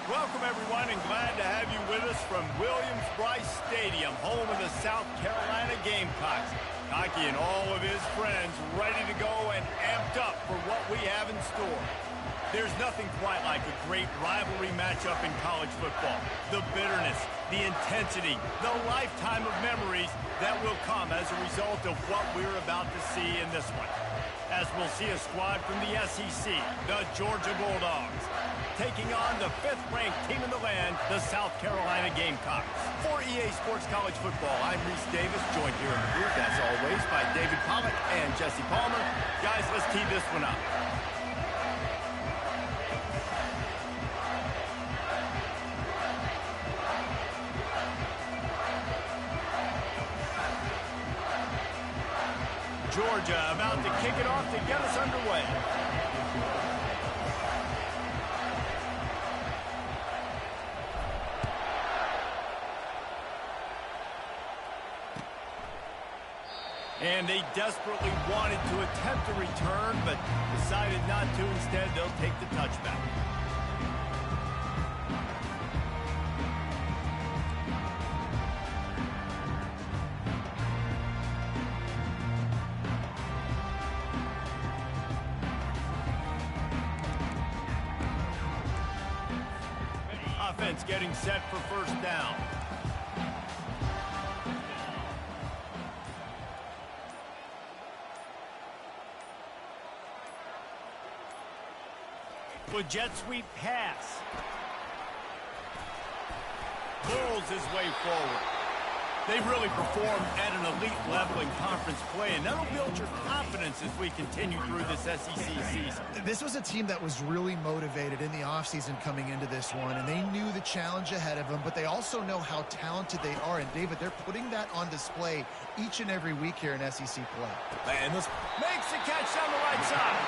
Welcome, everyone, and glad to have you with us from Williams-Brice Stadium, home of the South Carolina Gamecocks. Hockey and all of his friends ready to go and amped up for what we have in store. There's nothing quite like a great rivalry matchup in college football. The bitterness, the intensity, the lifetime of memories that will come as a result of what we're about to see in this one. As we'll see a squad from the SEC, the Georgia Bulldogs, taking on the 5th-ranked team in the land, the South Carolina Gamecocks. For EA Sports College Football, I'm Reese Davis, joined here in the booth, as always, by David Pollack and Jesse Palmer. Guys, let's tee this one up. Georgia about to kick it off to get us underway. And they desperately wanted to attempt a return, but decided not to. Instead, they'll take the touchback. Offense getting set for first down. With jet sweep pass. Pulls his way forward. They really performed at an elite level in conference play, and that'll build your confidence as we continue through this SEC season. This was a team that was really motivated in the offseason coming into this one, and they knew the challenge ahead of them, but they also know how talented they are. And, David, they're putting that on display each and every week here in SEC play. And this makes the catch on the right side.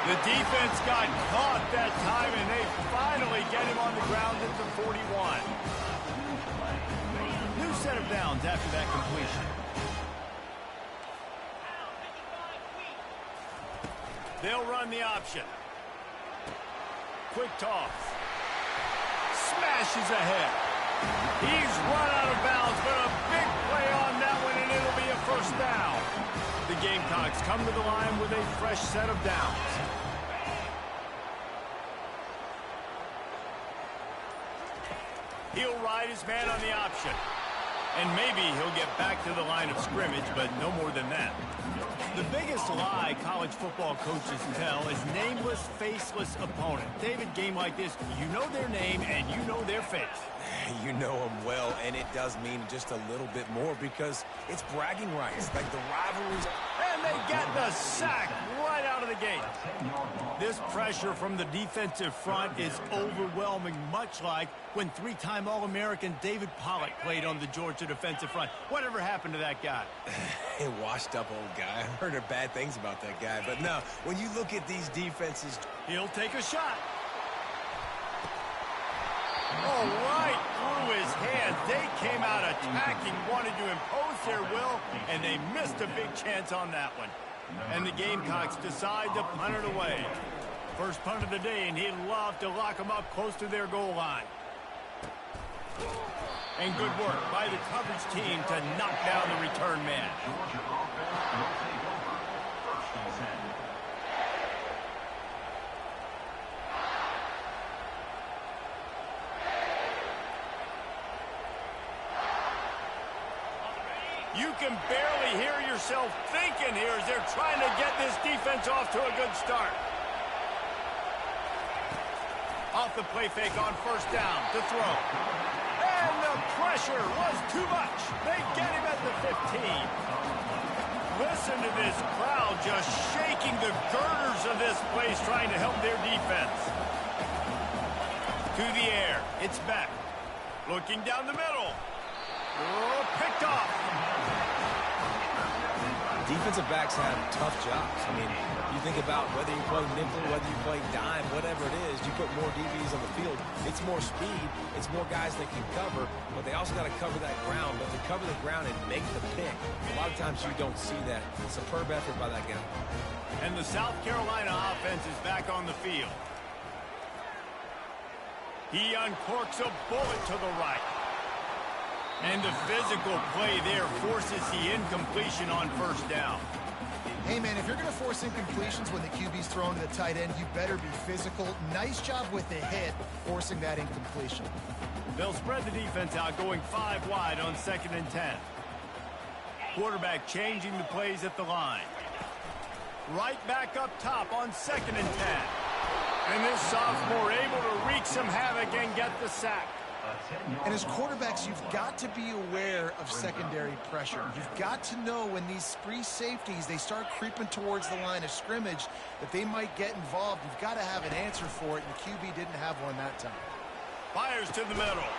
The defense got caught that time, and they finally get him on the ground at the 41. New set of downs after that completion. They'll run the option. Quick toss. Smashes ahead. He's run out of bounds, but a big play on that one, and it'll be a first down. The Gamecocks come to the line with a fresh set of downs. He'll ride his man on the option. And maybe he'll get back to the line of scrimmage, but no more than that. The biggest lie college football coaches tell is nameless, faceless opponent. David, game like this, you know their name and you know their face. You know them well, and it does mean just a little bit more because it's bragging rights, like the rivalries. And they get the sack right out of the gate. This pressure from the defensive front is overwhelming, much like when 3-time All-American David Pollack played on the Georgia defensive front. Whatever happened to that guy? A washed-up old guy. I heard bad things about that guy. But no, when you look at these defenses... He'll take a shot. Oh, right through his hands. They came out attacking, wanted to impose their will, and they missed a big chance on that one. And the Gamecocks decide to punt it away. First punt of the day, and he'd love to lock them up close to their goal line. And good work by the coverage team to knock down the return man. You can barely hear yourself thinking here as they're trying to get this defense off to a good start. Off the play fake on first down to throw. And the pressure was too much. They get him at the 15. Listen to this crowd just shaking the girders of this place trying to help their defense. To the air. It's back. Looking down the middle. Oh, picked off. Defensive backs have tough jobs. I mean, you think about whether you play nickel, whether you play dime, whatever it is, you put more DBs on the field. It's more speed. It's more guys that can cover, but they also got to cover that ground. But to cover the ground and make the pick, a lot of times you don't see that. Superb effort by that guy. And the South Carolina offense is back on the field. He uncorks a bullet to the right. And the physical play there forces the incompletion on first down. Hey, man, if you're going to force incompletions when the QB's thrown to the tight end, you better be physical. Nice job with the hit, forcing that incompletion. They'll spread the defense out, going 5 wide on 2nd and 10. Quarterback changing the plays at the line. Right back up top on 2nd and 10. And this sophomore able to wreak some havoc and get the sack. And as quarterbacks, you've got to be aware of secondary pressure. You've got to know when these free safeties, they start creeping towards the line of scrimmage, that they might get involved. You've got to have an answer for it, and the QB didn't have one that time. Fires to the middle.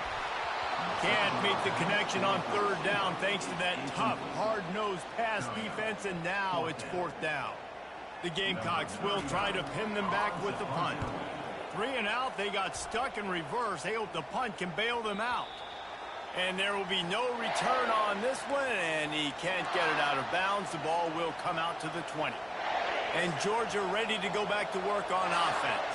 Can't make the connection on 3rd down thanks to that tough, hard-nosed pass defense, and now it's 4th down. The Gamecocks will try to pin them back with the punt. 3 and out, they got stuck in reverse. They hope the punt can bail them out. And there will be no return on this one, and he can't get it out of bounds. The ball will come out to the 20. And Georgia ready to go back to work on offense.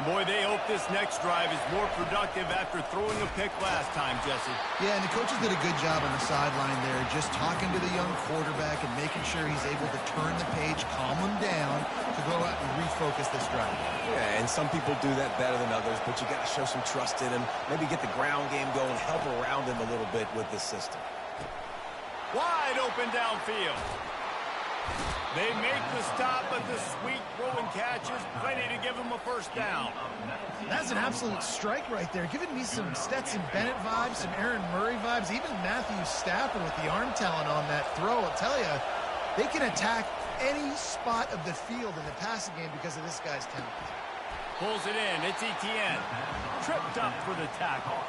Boy, they hope this next drive is more productive after throwing a pick last time, Jesse. Yeah, and the coaches did a good job on the sideline there, just talking to the young quarterback and making sure he's able to turn the page, calm him down, to go out and refocus this drive. Yeah, and some people do that better than others, but you got to show some trust in him, maybe get the ground game going, help around him a little bit with this system. Wide open downfield. They make the stop, but the sweet throwing catch is plenty to give him a first down. That's an absolute strike right there, giving me some Stetson Bennett vibes, some Aaron Murray vibes, even Matthew Stafford with the arm talent on that throw. I'll tell you, they can attack any spot of the field in the passing game because of this guy's talent. Pulls it in. It's Etienne. Tripped up for the tackle.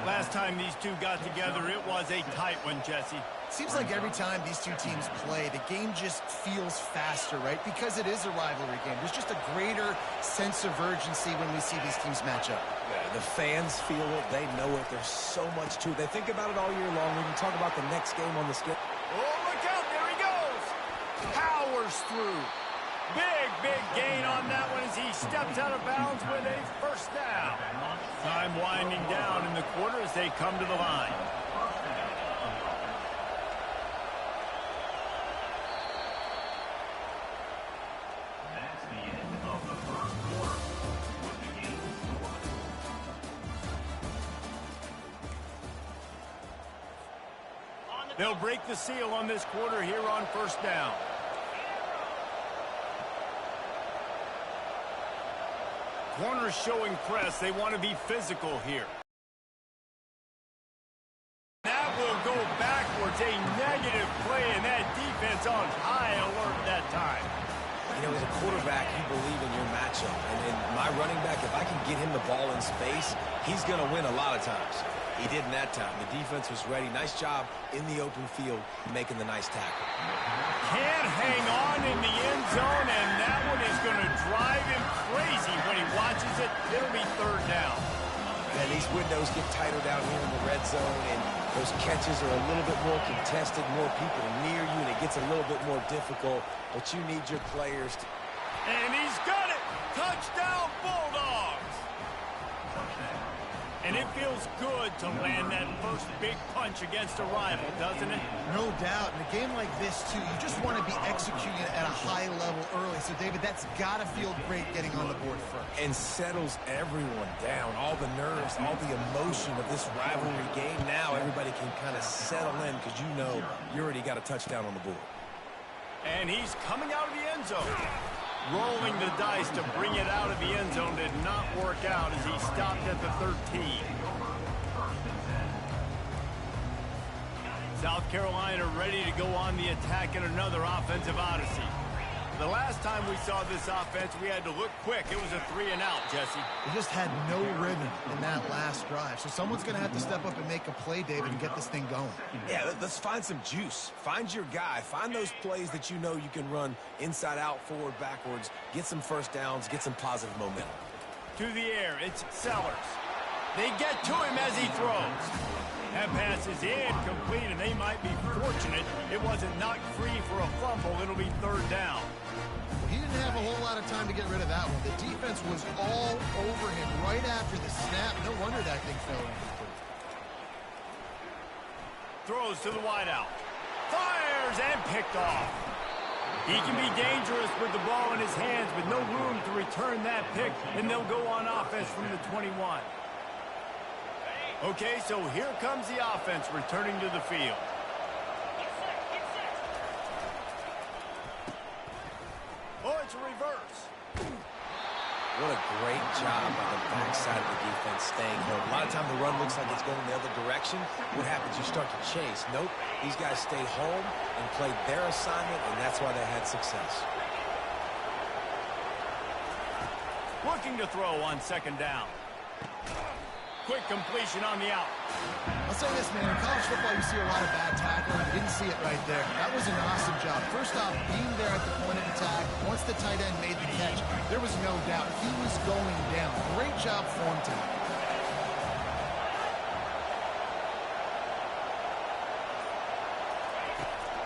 Last time these two got together, it was a tight one, Jesse. Seems like every time these two teams play, the game just feels faster, right? Because it is a rivalry game. There's just a greater sense of urgency when we see these teams match up. Yeah, the fans feel it. They know it. There's so much to it. They think about it all year long. We can talk about the next game on the schedule. Oh, look out. There he goes. Powers through. Big gain on that one as he steps out of bounds with a first down. Time winding down in the quarter as they come to the line. They'll break the seal on this quarter here on first down. Corners showing press. They want to be physical here. That will go backwards. A negative play, and that defense on high alert that time. You know, as a quarterback, you believe in your matchup. And my running back, if I can get him the ball in space, he's going to win a lot of times. He did in that time. The defense was ready. Nice job in the open field making the nice tackle. Can't hang on in the end zone, and that one is going to drive him crazy when he watches it. It'll be third down. And these windows get tighter down here in the red zone, and those catches are a little bit more contested, more people near you, and it gets a little bit more difficult. But you need your players to... And he's got it! Touchdown, Bulldogs! And it feels good to land that first big punch against a rival, doesn't it? No doubt. In a game like this, too, you just want to be executing it at a high level early. So, David, that's got to feel great getting on the board first. And settles everyone down. All the nerves, all the emotion of this rivalry game. Now everybody can kind of settle in because you know you already got a touchdown on the board. And he's coming out of the end zone. Rolling the dice to bring it out of the end zone did not work out as he stopped at the 13. South Carolina ready to go on the attack in another offensive odyssey. The last time we saw this offense, we had to look quick. It was a 3 and out, Jesse. They just had no rhythm in that last drive. So someone's going to have to step up and make a play, David, and get this thing going. Yeah, let's find some juice. Find your guy. Find those plays that you know you can run inside out, forward, backwards. Get some first downs. Get some positive momentum. To the air, it's Sellers. They get to him as he throws. That pass is incomplete, and they might be fortunate it wasn't knocked free for a fumble. It'll be third down. He didn't have a whole lot of time to get rid of that one. The defense was all over him right after the snap. No wonder that thing fell incomplete. Throws to the wideout. Fires and picked off. He can be dangerous with the ball in his hands, but no room to return that pick, and they'll go on offense from the 21. Okay, so here comes the offense returning to the field. Oh, it's a reverse. What a great job on the backside of the defense staying home. A lot of time the run looks like it's going the other direction. What happens? You start to chase. Nope. These guys stayed home and played their assignment, and that's why they had success. Looking to throw on second down. Quick completion on the out. I'll say this, man. In college football, you see a lot of bad tackling. You didn't see it right there. That was an awesome job. First off, being there at the point of attack. Once the tight end made the catch, there was no doubt he was going down. Great job form tackle.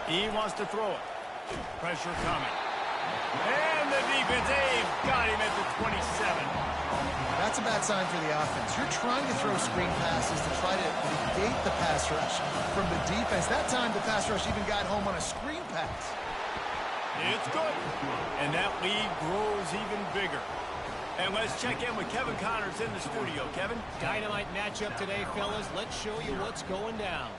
He wants to throw it. Pressure coming. And the defense, they've got him at the 27. That's a bad sign for the offense. You're trying to throw screen passes to try to negate the pass rush from the defense. That time, the pass rush even got home on a screen pass. It's good. And that lead grows even bigger. And let's check in with Kevin Connors in the studio. Kevin? Dynamite matchup today, fellas. Let's show you what's going down.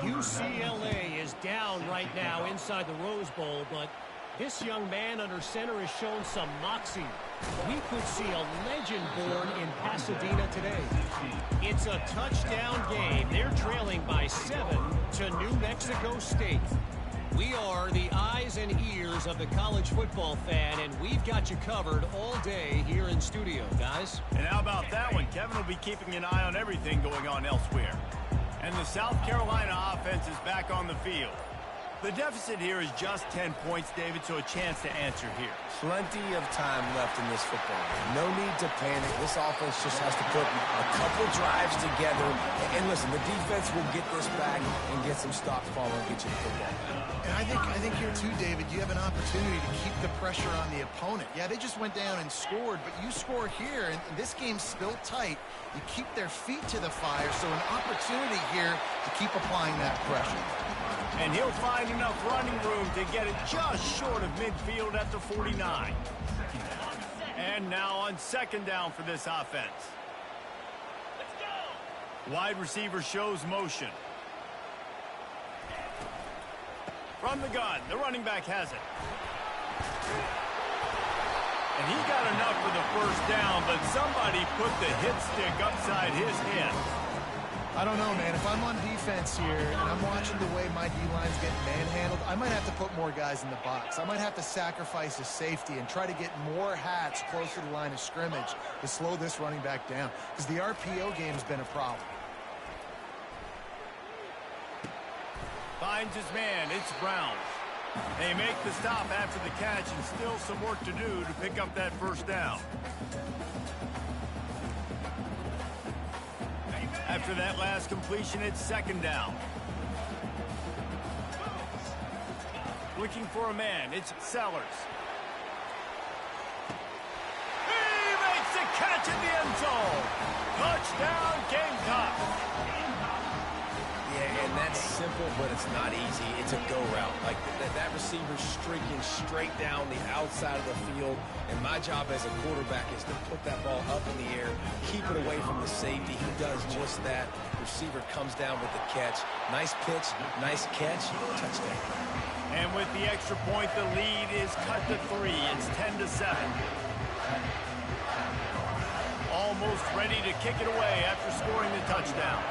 UCLA is down right now inside the Rose Bowl, but this young man under center has shown some moxie. We could see a legend born in Pasadena today. It's a touchdown game. They're trailing by 7 to New Mexico State. We are the eyes and ears of the college football fan, and we've got you covered all day here in studio, guys. And how about that one? Kevin will be keeping an eye on everything going on elsewhere. And the South Carolina offense is back on the field. The deficit here is just 10 points, David, so a chance to answer here. Plenty of time left in this football game. No need to panic. This offense just has to put a couple drives together. And listen, the defense will get this back and get some stops following and get you the football back. And I think here too, David, you have an opportunity to keep the pressure on the opponent. Yeah, they just went down and scored, but you score here, and this game's still tight. You keep their feet to the fire, so an opportunity here to keep applying that pressure. And he'll find enough running room to get it just short of midfield at the 49. And now on second down for this offense. Let's go. Wide receiver shows motion. From the gun, the running back has it. And he got enough for the first down, but somebody put the hit stick upside his head. I don't know, man. If I'm on defense here and I'm watching the way my D-line's getting manhandled, I might have to put more guys in the box. I might have to sacrifice a safety and try to get more hats closer to the line of scrimmage to slow this running back down, because the RPO game has been a problem. Finds his man. It's Brown. They make the stop after the catch, and still some work to do to pick up that first down. After that last completion, it's second down. Looking for a man. It's Sellers. He makes the catch in the end zone. Touchdown, Gamecocks. Yeah, and that's simple, but it's not easy. It's a go route. Like that receiver's streaking straight down the outside of the field, and my job as a quarterback is to put that ball up in the air, keep it away from the safety. He does just that. Receiver comes down with the catch. Nice pitch, nice catch, touchdown. And with the extra point, the lead is cut to 3. It's 10-7. Almost ready to kick it away after scoring the touchdown.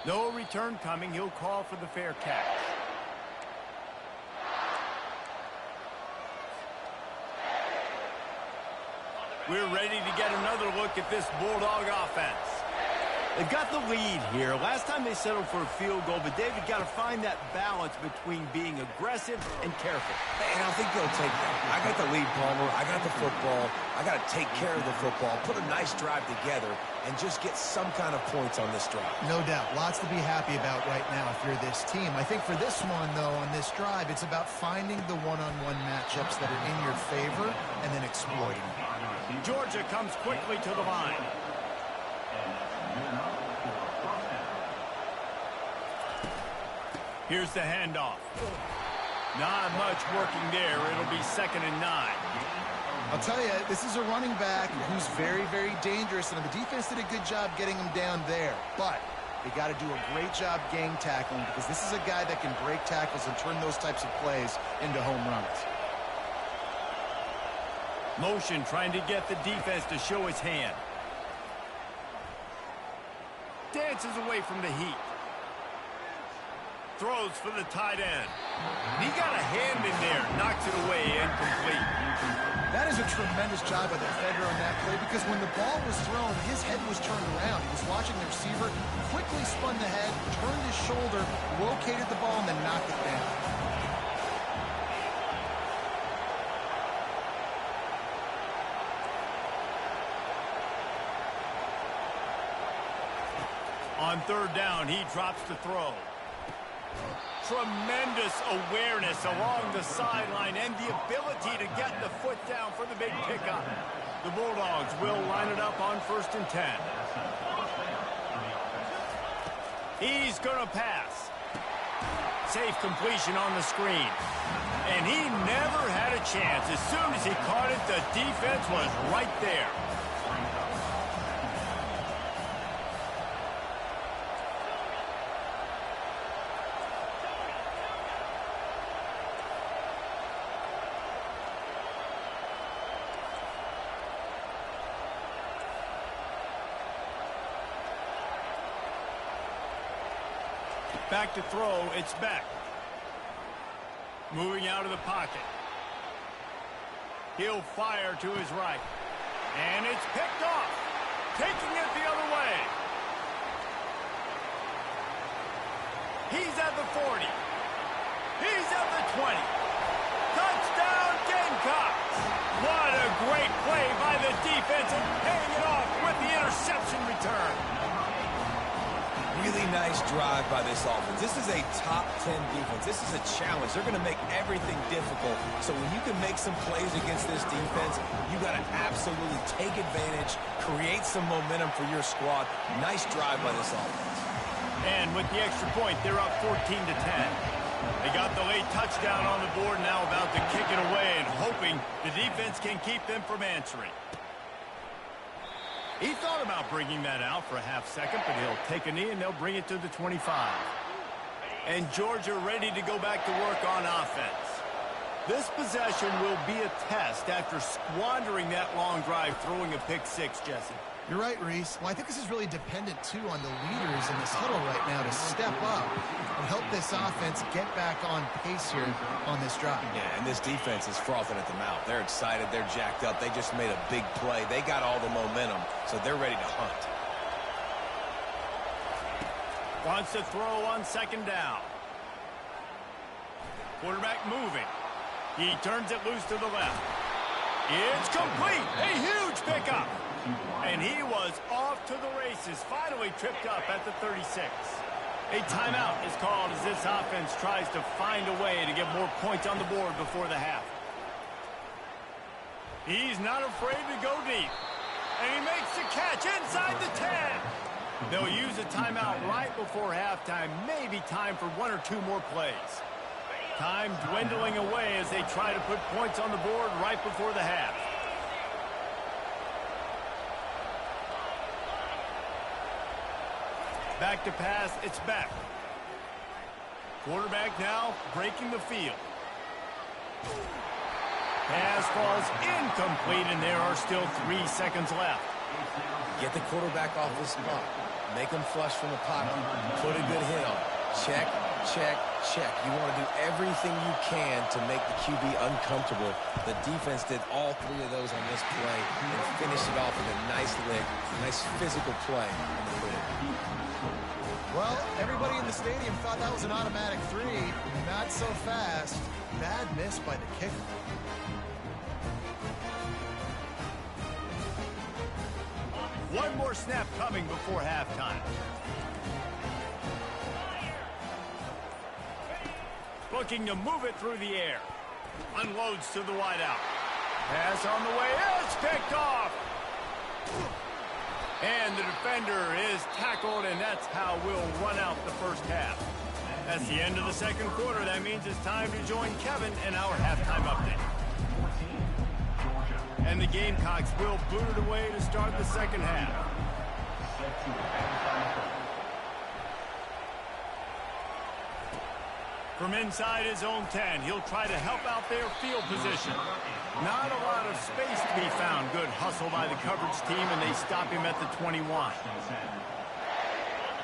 No return coming. He'll call for the fair catch. We're ready to get another look at this Bulldog offense. They've got the lead here. Last time they settled for a field goal, but David got to find that balance between being aggressive and careful. And I think they'll take that. I got the lead, Palmer. I got the football. I got to take care of the football, put a nice drive together, and just get some kind of points on this drive. No doubt. Lots to be happy about right now if you're this team. I think for this one, though, on this drive, it's about finding the one-on-one matchups that are in your favor and then exploiting them. Georgia comes quickly to the line. Here's the handoff. Not much working there. It'll be 2nd and 9. I'll tell you, this is a running back who's very, very dangerous, and the defense did a good job getting him down there. But they got to do a great job gang tackling because this is a guy that can break tackles and turn those types of plays into home runs. Motion trying to get the defense to show his hand. Dances away from the heat. Throws for the tight end. He got a hand in there. Knocks it away, incomplete. That is a tremendous job by the defender on that play because when the ball was thrown, his head was turned around. He was watching the receiver, quickly spun the head, turned his shoulder, located the ball, and then knocked it down. On 3rd down, he drops to throw. Tremendous awareness along the sideline and the ability to get the foot down for the big pickup. The Bulldogs will line it up on 1st and 10. He's going to pass. Safe completion on the screen. And he never had a chance. As soon as he caught it, the defense was right there. Back to throw, it's Beck. Moving out of the pocket. He'll fire to his right. And it's picked off. Taking it the other way. He's at the 40. He's at the 20. Touchdown, Gamecocks. What a great play by the defense and paying it off with the interception return. Really nice drive by this offense. This is a top 10 defense. This is a challenge. They're going to make everything difficult. So when you can make some plays against this defense, you got to absolutely take advantage, create some momentum for your squad. Nice drive by this offense. And with the extra point, they're up 14-10. They got the late touchdown on the board, now about to kick it away and hoping the defense can keep them from answering. He thought about bringing that out for a half second, but he'll take a knee and they'll bring it to the 25. And Georgia ready to go back to work on offense. This possession will be a test after squandering that long drive, throwing a pick six, Jesse. You're right, Reese. Well, I think this is really dependent, too, on the leaders in this huddle right now to step up and help this offense get back on pace here on this drive. Yeah, and this defense is frothing at the mouth. They're excited. They're jacked up. They just made a big play. They got all the momentum, so they're ready to hunt. Wants to throw on 2nd down. Quarterback moving. He turns it loose to the left. It's complete. A huge pickup. And he was off to the races, finally tripped up at the 36. A timeout is called as this offense tries to find a way to get more points on the board before the half. He's not afraid to go deep. And he makes the catch inside the 10. They'll use a timeout right before halftime, maybe time for 1 or 2 more plays. Time dwindling away as they try to put points on the board right before the half. Back to pass, it's back. Quarterback now breaking the field. Pass falls incomplete, and there are still 3 seconds left. Get the quarterback off the spot. Make him flush from the pocket. Put a good hit on it. Check, check, check. You want to do everything you can to make the QB uncomfortable. The defense did all 3 of those on this play and finished it off with a nice lick, nice physical play on the quarterback. Well, everybody in the stadium thought that was an automatic 3. Not so fast. Bad miss by the kicker. One more snap coming before halftime. Looking to move it through the air. Unloads to the wideout. Pass on the way. It's picked off. And the defender is tackled, and that's how we'll run out the first half. That's the end of the second quarter. That means it's time to join Kevin in our halftime update. And the Gamecocks will boot it away to start the second half. From inside his own 10, he'll try to help out their field position. Not a lot of space to be found. Good hustle by the coverage team, and they stop him at the 21.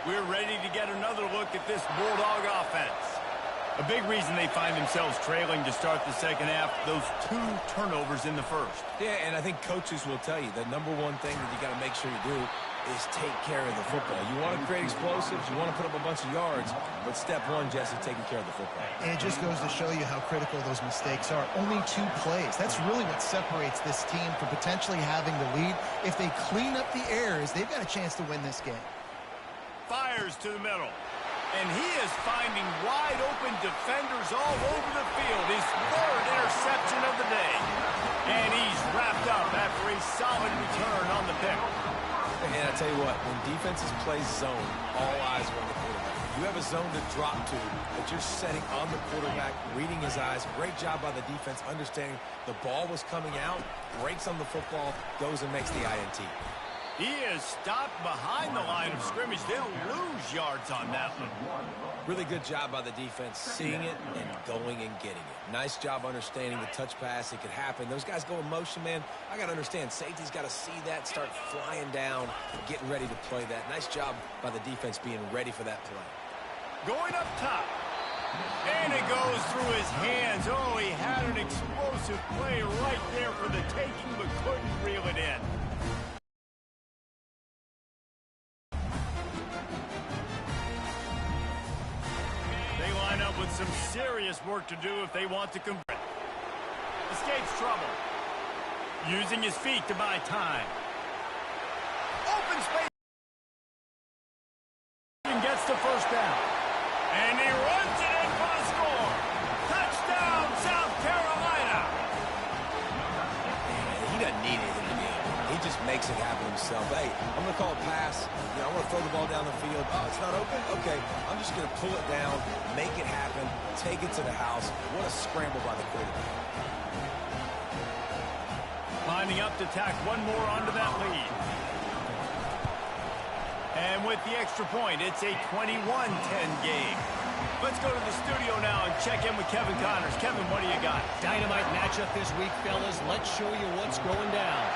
We're ready to get another look at this Bulldog offense. A big reason they find themselves trailing to start the second half, those 2 turnovers in the first. Yeah, and I think coaches will tell you the number one thing that you got to make sure you do is take care of the football. You want to create explosives, you want to put up a bunch of yards, but step one, Jesse, taking care of the football. And it just goes to show you how critical those mistakes are. Only 2 plays. That's really what separates this team from potentially having the lead. If they clean up the errors, they've got a chance to win this game. Fires to the middle. And he is finding wide-open defenders all over the field. His 3rd interception of the day. And he's wrapped up after a solid return on the pick. And I tell you what, when defenses play zone, all eyes are on the quarterback. You have a zone to drop to, but you're setting on the quarterback, reading his eyes. Great job by the defense, understanding the ball was coming out, breaks on the football, goes and makes the INT. He is stopped behind the line of scrimmage. They'll lose yards on that one. Really good job by the defense, seeing it and going and getting it. Nice job understanding the touch pass. It could happen. Those guys go in motion, man. I got to understand, safety's got to see that, start flying down, getting ready to play that. Nice job by the defense being ready for that play. Going up top. And it goes through his hands. Oh, he had an explosive play right there for the taking, but couldn't reel it in. With some serious work to do if they want to convert. Escapes trouble. Using his feet to buy time. Open space. And gets the first down. And he runs it in for the score. Touchdown, South Carolina. He doesn't need anything to be open. He just makes it happen himself. Hey, I'm going to call a pass. You know, I'm going to throw the ball down the field. Oh, it's not open? Okay. I'm just going to pull it down, make it happen, take it to the house. What a scramble by the quarterback. Lining up to tack one more onto that lead. And with the extra point, it's a 21-10 game. Let's go to the studio now and check in with Kevin Connors. Kevin, what do you got? Dynamite matchup this week, fellas. Let's show you what's going down.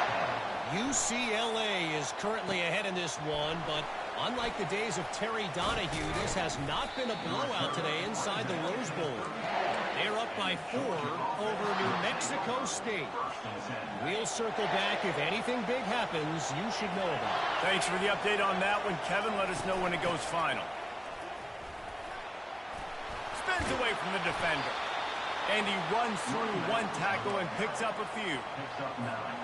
UCLA is currently ahead in this one, but unlike the days of Terry Donahue, this has not been a blowout today inside the Rose Bowl. They're up by 4 over New Mexico State. We'll circle back. If anything big happens, you should know about it. Thanks for the update on that one, Kevin. Let us know when it goes final. Spins away from the defender. And he runs through one tackle and picks up a few.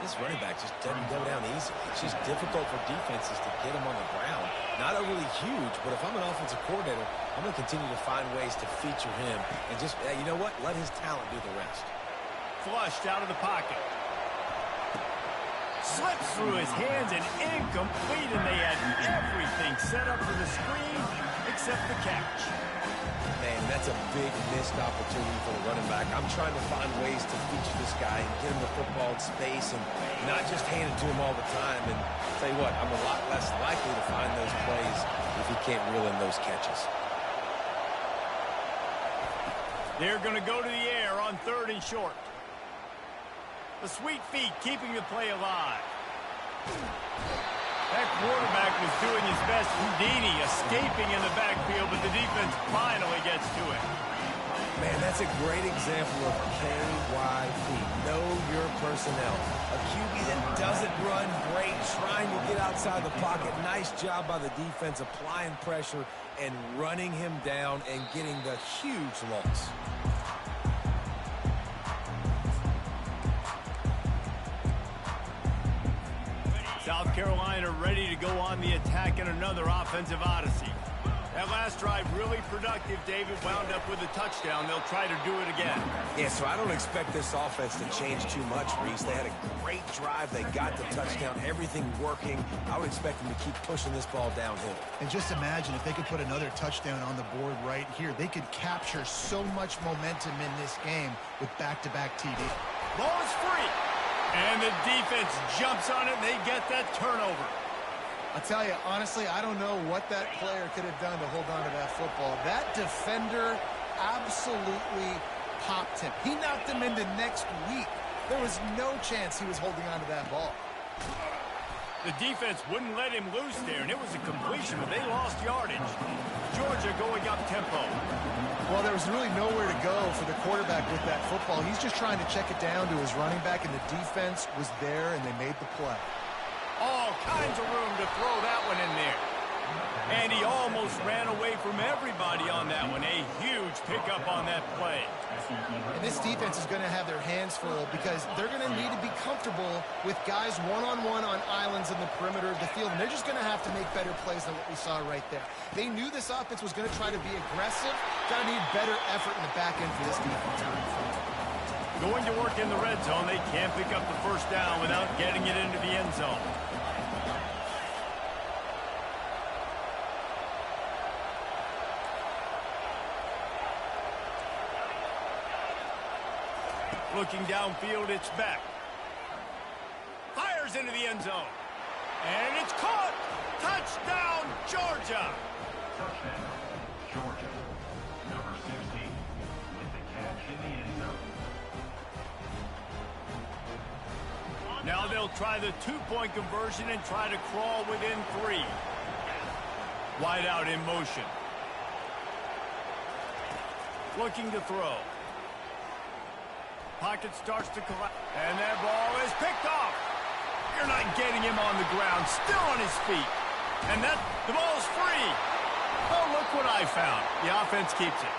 This running back just doesn't go down easy. It's just difficult for defenses to get him on the ground. Not overly huge, but if I'm an offensive coordinator, I'm going to continue to find ways to feature him. And just, you know what? Let his talent do the rest. Flushed out of the pocket. Slips through his hands and incomplete, and they had everything set up for the screen except the catch. Man, that's a big missed opportunity for the running back. I'm trying to find ways to feature this guy and get him the football in space and not just hand it to him all the time. And I'll tell you what, I'm a lot less likely to find those plays if he can't reel in those catches. They're going to go to the air on 3rd and short. The sweet feet keeping the play alive. That quarterback was doing his best Houdini, escaping in the backfield, but the defense finally gets to it. Man, that's a great example of KYP. Know your personnel. A QB that doesn't run great, trying to get outside the pocket. Nice job by the defense applying pressure and running him down and getting the huge loss. South Carolina ready to go on the attack in another offensive odyssey. That last drive really productive. David wound up with a touchdown. They'll try to do it again. Yeah, so I don't expect this offense to change too much, Reese. They had a great drive. They got the touchdown. Everything working. I would expect them to keep pushing this ball downhill. And just imagine if they could put another touchdown on the board right here. They could capture so much momentum in this game with back-to-back TD. Ball is free. And the defense jumps on it, and they get that turnover. I'll tell you, honestly, I don't know what that player could have done to hold on to that football. That defender absolutely popped him. He knocked him into next week. There was no chance he was holding on to that ball. The defense wouldn't let him loose there, and it was a completion, but they lost yardage. Georgia going up tempo. Well, there was really nowhere to go for the quarterback with that football. He's just trying to check it down to his running back, and the defense was there, and they made the play. All kinds of room to throw that one in there. And he almost ran away from everybody on that one. A huge pickup on that play. And this defense is going to have their hands full because they're going to need to be comfortable with guys one-on-one on islands in the perimeter of the field. And they're just going to have to make better plays than what we saw right there. They knew this offense was going to try to be aggressive. Going to need better effort in the back end for this defense. Going to work in the red zone. They can't pick up the first down without getting it into the end zone. Looking downfield, it's Beck. Fires into the end zone. And it's caught. Touchdown, Georgia. Touchdown, Georgia. Number 16 with the catch in the end zone. Now they'll try the two-point conversion and try to crawl within 3. Wide out in motion. Looking to throw. Pocket starts to collapse. And that ball is picked off. You're not getting him on the ground. Still on his feet. And the ball's free. Oh, look what I found. The offense keeps it.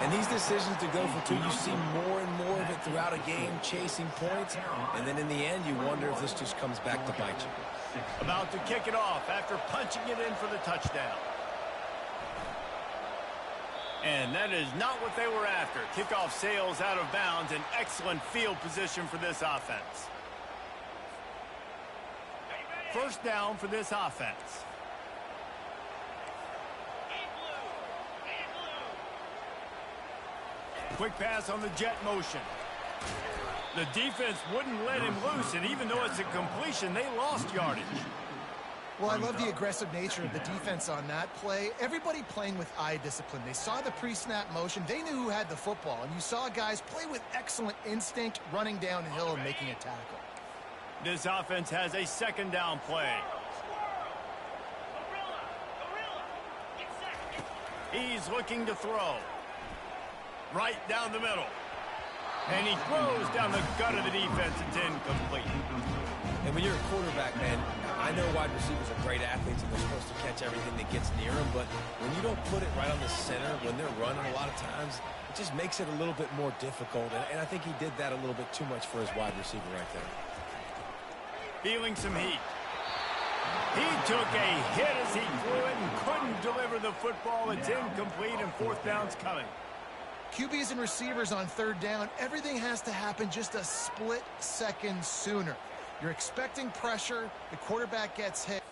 And these decisions to go for 2, you see more and more of it throughout a game, chasing points. And then in the end, you wonder if this just comes back to bite you. About to kick it off after punching it in for the touchdown. And that is not what they were after. Kickoff sails out of bounds. An excellent field position for this offense. First down for this offense. Quick pass on the jet motion. The defense wouldn't let him loose, and even though it's a completion, they lost yardage. Well, I love the aggressive nature of the defense on that play. Everybody playing with eye discipline. They saw the pre-snap motion. They knew who had the football. And you saw guys play with excellent instinct, running downhill and making a tackle. This offense has a second down play. He's looking to throw. Right down the middle. And he throws down the gut of the defense. It's incomplete. And when you're a quarterback, man, I know wide receivers are great athletes and they're supposed to catch everything that gets near them, but when you don't put it right on the center, when they're running a lot of times, it just makes it a little bit more difficult. And I think he did that a little bit too much for his wide receiver right there. Feeling some heat. He took a hit as he threw it and couldn't deliver the football. It's incomplete and fourth down's coming. QBs and receivers on third down, everything has to happen just a split second sooner. You're expecting pressure, the quarterback gets hit.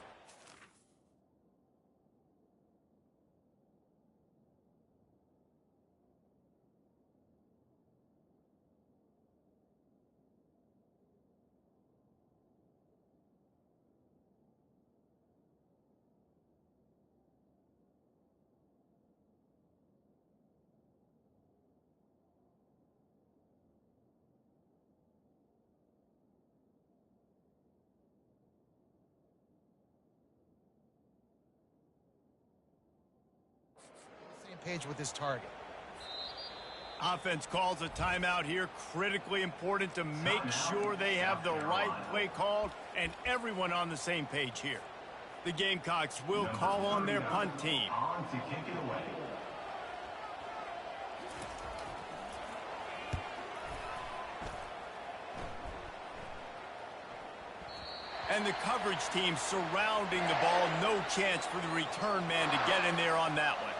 page with his target. Offense calls a timeout here. Critically important to make sure they have the right play called and everyone on the same page here. The Gamecocks will call on their punt team. On to kick it away. And the coverage team surrounding the ball. No chance for the return man to get in there on that one.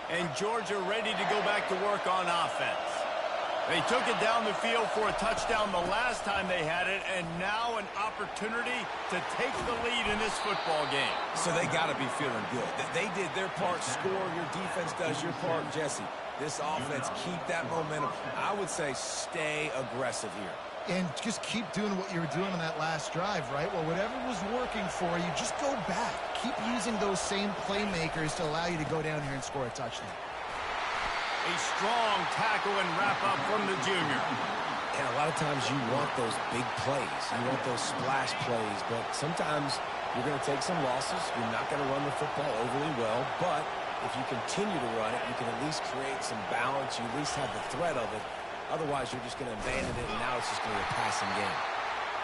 And Georgia ready to go back to work on offense. They took it down the field for a touchdown the last time they had it, and now an opportunity to take the lead in this football game. So they got to be feeling good. They did their part, score. Your defense does your part, Jesse. This offense, keep that momentum. I would say stay aggressive here. And just keep doing what you were doing on that last drive, right? Well, whatever was working for you, just go back. Keep using those same playmakers to allow you to go down here and score a touchdown. A strong tackle and wrap-up from the junior. And a lot of times you want those big plays. You want those splash plays, but sometimes you're going to take some losses. You're not going to run the football overly well, but if you continue to run it, you can at least create some balance. You at least have the threat of it. Otherwise, you're just going to abandon it, and now it's just going to be a passing game.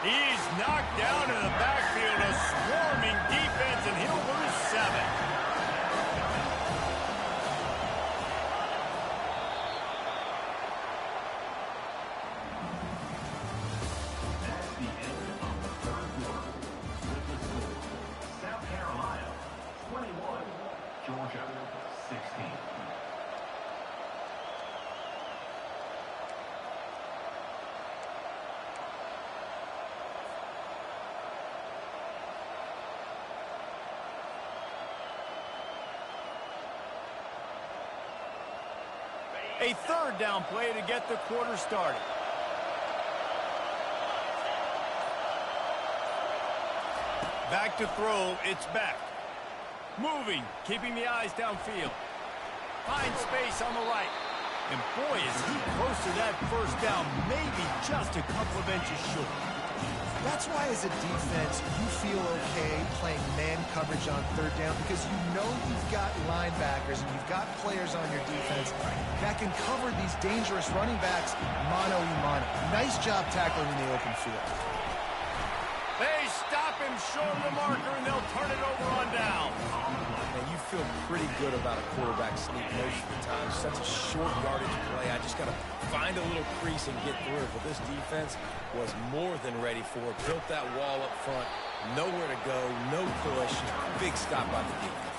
He's knocked down in the backfield, a swarming defense, and he'll lose 7. That's the end of the third quarter. With the score, South Carolina 21, Georgia 16. A third down play to get the quarter started. Back to throw, it's back. Moving, keeping the eyes downfield. Finds space on the right. And boy, is he close to that first down, maybe just a couple of inches short. That's why as a defense, you feel okay playing man coverage on third down because you know you've got linebackers and you've got players on your defense that can cover these dangerous running backs mano-a-mano. Nice job tackling in the open field. They stop him short of the marker, and they'll turn it over on down. And you feel pretty good about a quarterback sneak most of the time. Such a short yardage play. I just got to find a little crease and get through it. But this defense was more than ready for it. Built that wall up front. Nowhere to go. No push. Big stop by the defense.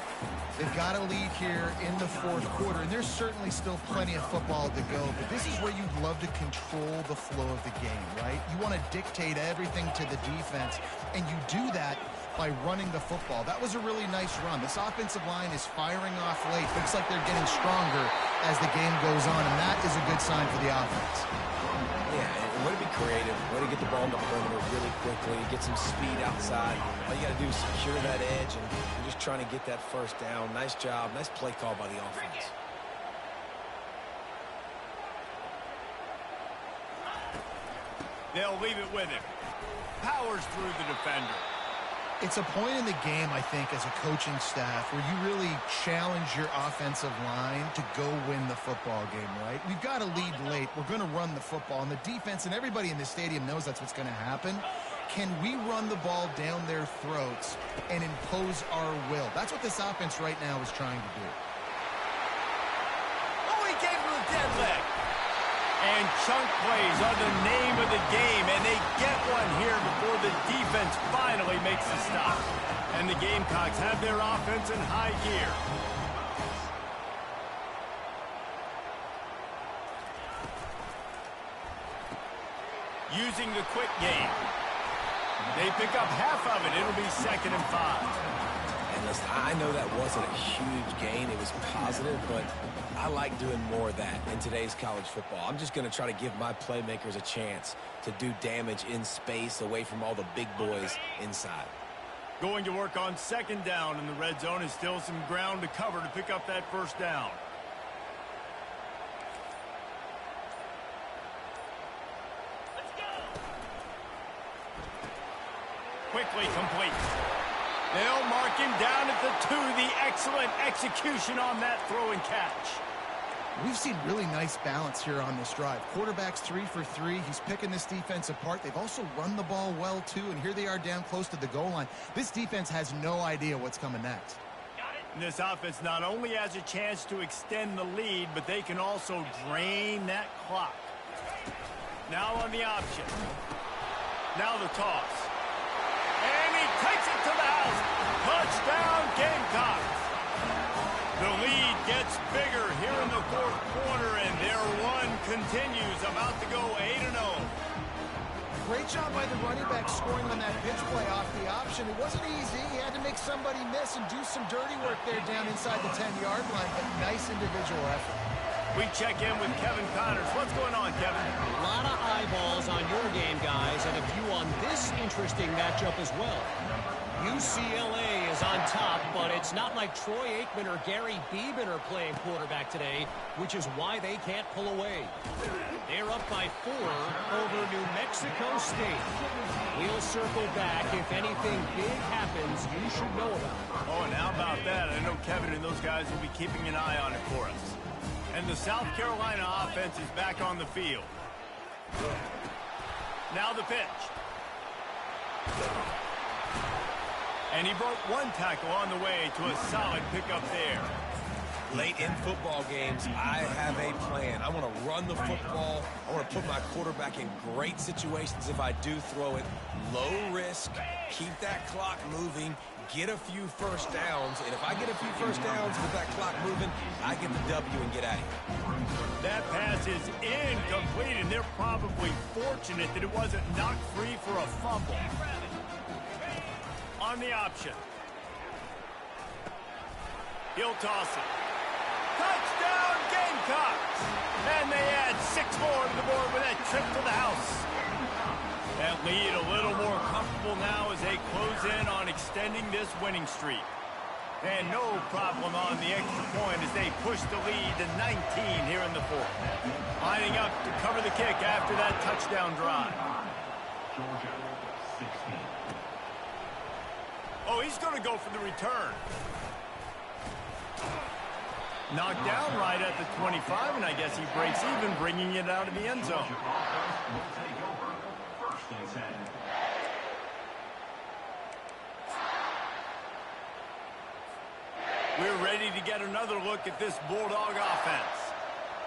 They've got a lead here in the fourth quarter, and there's certainly still plenty of football to go, but this is where you'd love to control the flow of the game, right? You want to dictate everything to the defense, and you do that by running the football. That was a really nice run. This offensive line is firing off late. Looks like they're getting stronger as the game goes on, and that is a good sign for the offense. Yeah, and way to be creative, way to get the ball in the perimeter really quickly, get some speed outside. All you got to do is secure that edge, and you're just trying to get that first down. Nice job, nice play call by the offense. They'll leave it with him. Powers through the defender. It's a point in the game, I think, as a coaching staff where you really challenge your offensive line to go win the football game, right? We've got to lead late. We're going to run the football. And the defense and everybody in the stadium knows that's what's going to happen. Can we run the ball down their throats and impose our will? That's what this offense right now is trying to do. Oh, he gave him a dead leg. And chunk plays are the name of the game, and they get one here before the defense finally makes a stop. And the Gamecocks have their offense in high gear. Using the quick game. They pick up half of it. It'll be 2nd and 5. And listen, I know that wasn't a huge gain. It was positive, but I like doing more of that in today's college football. I'm just going to try to give my playmakers a chance to do damage in space away from all the big boys inside. Going to work on 2nd down in the red zone is still some ground to cover to pick up that first down. Quickly complete. They'll mark him down at the 2. The excellent execution on that throw and catch. We've seen really nice balance here on this drive. Quarterback's 3 for 3. He's picking this defense apart. They've also run the ball well, too, and here they are down close to the goal line. This defense has no idea what's coming next. And this offense not only has a chance to extend the lead, but they can also drain that clock. Now on the option. Now the toss. And he takes it to the house. Touchdown, Gamecocks. The lead gets bigger here in the fourth quarter, and their run continues, about to go 8-0. Great job by the running back scoring on that pitch play off the option. It wasn't easy. He had to make somebody miss and do some dirty work there down inside the 10-yard line, but nice individual effort. We check in with Kevin Connors. What's going on, Kevin? A lot of eyeballs on your game, guys, and a few on this interesting matchup as well. UCLA is on top, but it's not like Troy Aikman or Gary Beeman are playing quarterback today, which is why they can't pull away. They're up by 4 over New Mexico State. We'll circle back. If anything big happens, you should know about it. Oh, and how about that? I know Kevin and those guys will be keeping an eye on it for us. And the South Carolina offense is back on the field. Now the pitch. And he broke one tackle on the way to a solid pickup there. Late in football games, I have a plan. I want to run the football. I want to put my quarterback in great situations if I do throw it. Low risk, keep that clock moving, get a few first downs. And if I get a few first downs with that clock moving, I get the W and get out of here. That pass is incomplete, and they're probably fortunate that it wasn't knocked free for a fumble. On the option. He'll toss it. Touchdown, Gamecocks! And they add 6 more to the board with that trip to the house. That lead a little more comfortable now as they close in on extending this winning streak. And no problem on the extra point as they push the lead to 19 here in the fourth. Lining up to cover the kick after that touchdown drive. Georgia, 16. Oh, he's going to go for the return. Knocked down right at the 25, and I guess he breaks even, bringing it out of the end zone. Will take over. First and 10. We're ready to get another look at this Bulldog offense.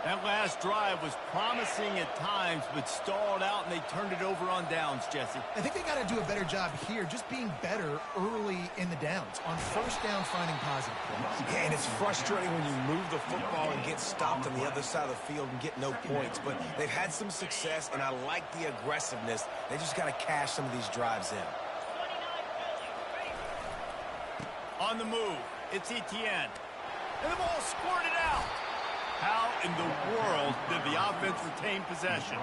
That last drive was promising at times, but stalled out, and they turned it over on downs, Jesse. I think they got to do a better job here, just being better early in the downs. On first down, finding positive points. Yeah, and it's frustrating when you move the football and get stopped on the other side of the field and get no points. But they've had some success, and I like the aggressiveness. They just got to cash some of these drives in. On the move, it's Etienne. And the ball squirted out. How in the world did the offense retain possession?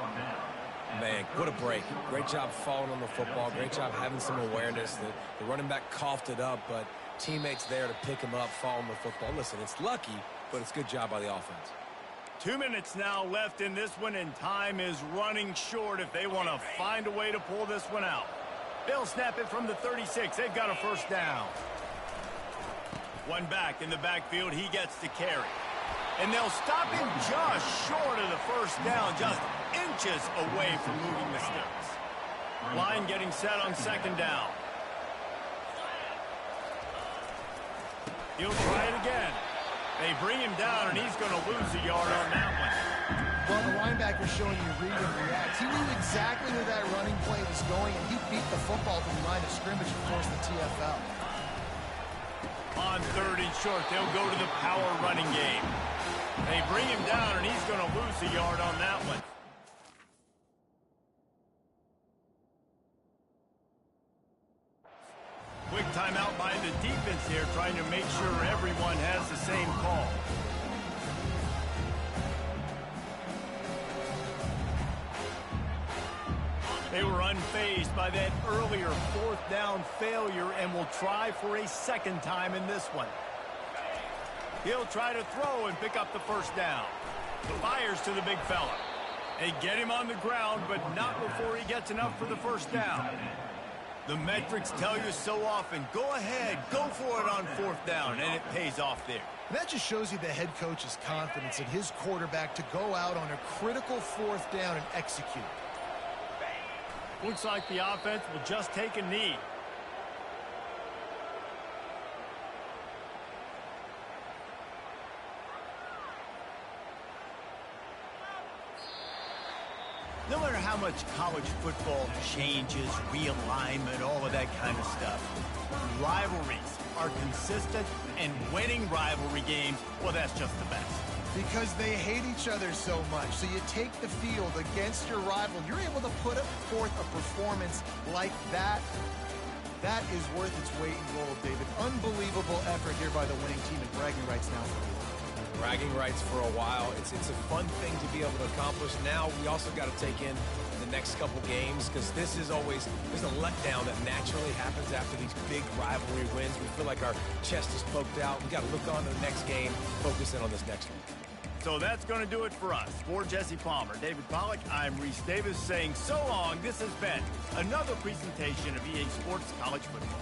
Man, what a break. Great job falling on the football. Great job having some awareness. The running back coughed it up, but teammates there to pick him up, fall on the football. Listen, it's lucky, but it's good job by the offense. 2 minutes now left in this one, and time is running short if they want to find a way to pull this one out. They'll snap it from the 36. They've got a first down. One back in the backfield. He gets the carry. And they'll stop him just short of the first down, just inches away from moving the sticks. Line getting set on second down. He'll try it again. They bring him down, and he's going to lose a yard on that one. Well, the linebacker's showing you read and react. He knew exactly where that running play was going, and he beat the football from the line of scrimmage and forced the TFL. On third and short, they'll go to the power running game. They bring him down, and he's going to lose a yard on that one. Quick timeout by the defense here, trying to make sure everyone has the same call. They were unfazed by that earlier fourth down failure and will try for a second time in this one. He'll try to throw and pick up the first down. The fires to the big fella. They get him on the ground, but not before he gets enough for the first down. The metrics tell you so often, go ahead, go for it on 4th down, and it pays off there. And that just shows you the head coach's confidence in his quarterback to go out on a critical 4th down and execute. Looks like the offense will just take a knee. No matter how much college football changes, realignment, all of that kind of stuff, rivalries are consistent, and winning rivalry games, well, that's just the best. Because they hate each other so much. So you take the field against your rival. You're able to put forth a performance like that. That is worth its weight in gold, David. Unbelievable effort here by the winning team, and bragging rights now for a while. Bragging rights for a while. It's a fun thing to be able to accomplish. Now we also got to take in the next couple games, because this is always, there's a letdown that naturally happens after these big rivalry wins. We feel like our chest is poked out. We got to look on to the next game, focus in on this next one. So that's going to do it for us. For Jesse Palmer, David Pollack, I'm Reese Davis saying so long. This has been another presentation of EA Sports College Football.